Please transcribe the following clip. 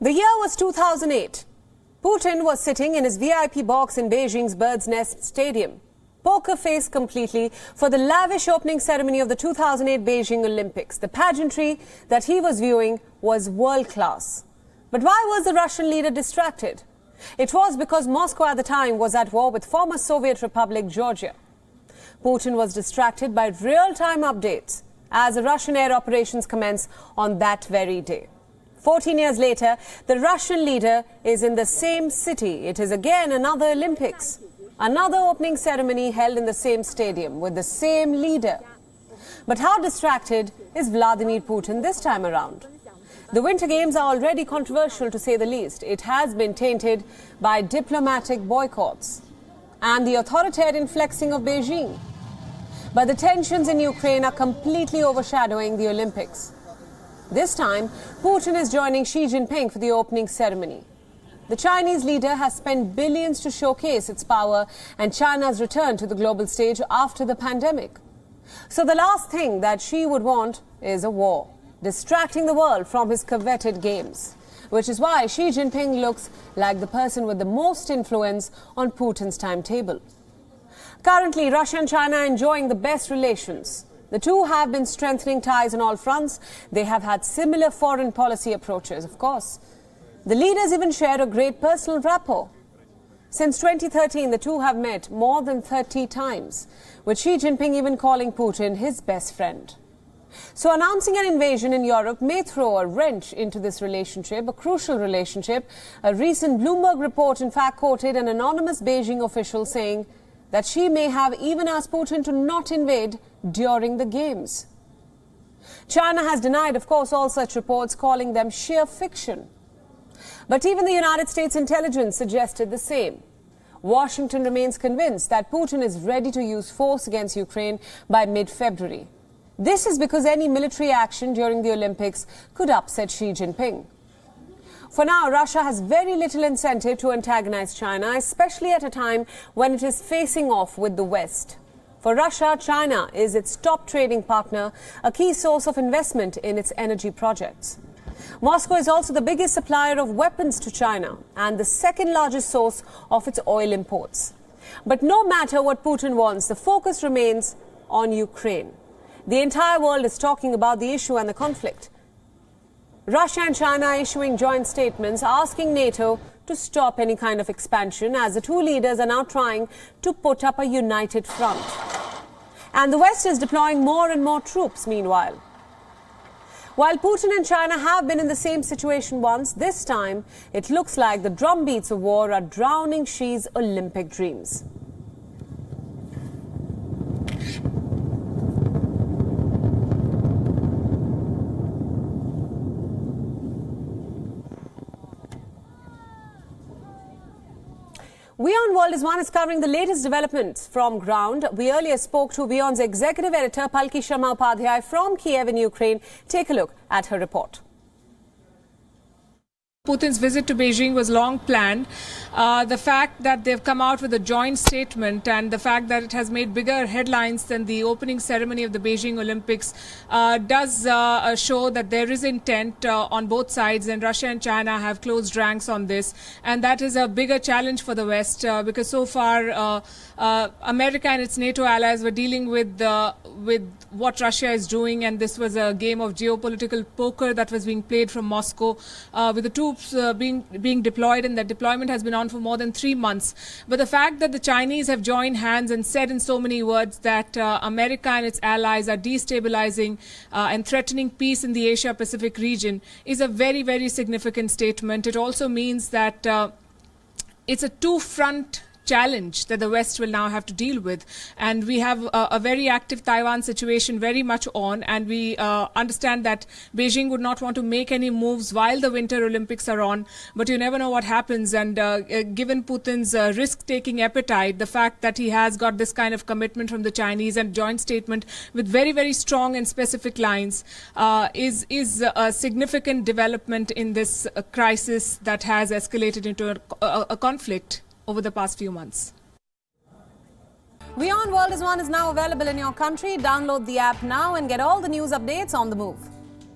The year was 2008. Putin was sitting in his VIP box in Beijing's Bird's Nest Stadium, poker face completely, for the lavish opening ceremony of the 2008 Beijing Olympics. The pageantry that he was viewing was world-class. But why was the Russian leader distracted? It was because Moscow at the time was at war with former Soviet Republic Georgia. Putin was distracted by real-time updates as the Russian air operations commence on that very day. 14 years later, the Russian leader is in the same city. It is again another Olympics, another opening ceremony held in the same stadium with the same leader. But how distracted is Vladimir Putin this time around? The Winter Games are already controversial, to say the least. It has been tainted by diplomatic boycotts and the authoritarian flexing of Beijing. But the tensions in Ukraine are completely overshadowing the Olympics. This time, Putin is joining Xi Jinping for the opening ceremony. The Chinese leader has spent billions to showcase its power and China's return to the global stage after the pandemic. So the last thing that Xi would want is a war, distracting the world from his coveted games, which is why Xi Jinping looks like the person with the most influence on Putin's timetable. Currently, Russia and China are enjoying the best relations. The two have been strengthening ties on all fronts. They have had similar foreign policy approaches, of course. The leaders even share a great personal rapport. Since 2013, the two have met more than 30 times, with Xi Jinping even calling Putin his best friend. So announcing an invasion in Europe may throw a wrench into this relationship, a crucial relationship. A recent Bloomberg report, in fact, quoted an anonymous Beijing official saying that Xi may have even asked Putin to not invade during the Games. China has denied, of course, all such reports, calling them sheer fiction. But even the United States intelligence suggested the same. Washington remains convinced that Putin is ready to use force against Ukraine by mid-February. This is because any military action during the Olympics could upset Xi Jinping. For now, Russia has very little incentive to antagonize China, especially at a time when it is facing off with the West. For Russia, China is its top trading partner, a key source of investment in its energy projects. Moscow is also the biggest supplier of weapons to China and the second largest source of its oil imports. But no matter what Putin wants, the focus remains on Ukraine. The entire world is talking about the issue and the conflict. Russia and China are issuing joint statements asking NATO to stop any kind of expansion, as the two leaders are now trying to put up a united front. And the West is deploying more and more troops meanwhile. While Putin and China have been in the same situation once, this time it looks like the drumbeats of war are drowning Xi's Olympic dreams. WION World is covering the latest developments from ground. We earlier spoke to WION's executive editor Palki Sharma Upadhyay from Kiev in Ukraine. Take a look at her report. Putin's visit to Beijing was long planned. The fact that they've come out with a joint statement and the fact that it has made bigger headlines than the opening ceremony of the Beijing Olympics does show that there is intent on both sides, and Russia and China have closed ranks on this. And that is a bigger challenge for the West because so far America and its NATO allies were dealing with what Russia is doing, and this was a game of geopolitical poker that was being played from Moscow with the troops being deployed, and that deployment has been on for more than 3 months. But the fact that the Chinese have joined hands and said in so many words that America and its allies are destabilizing and threatening peace in the Asia-Pacific region is a very, very significant statement. It also means that it's a two-front challenge that the West will now have to deal with. And we have a very active Taiwan situation very much on, and we understand that Beijing would not want to make any moves while the Winter Olympics are on, but you never know what happens. And given Putin's risk-taking appetite, the fact that he has got this kind of commitment from the Chinese and joint statement with very, very strong and specific lines is a significant development in this crisis that has escalated into a conflict over the past few months. WION World is now available in your country. Download the app now and get all the news updates on the move.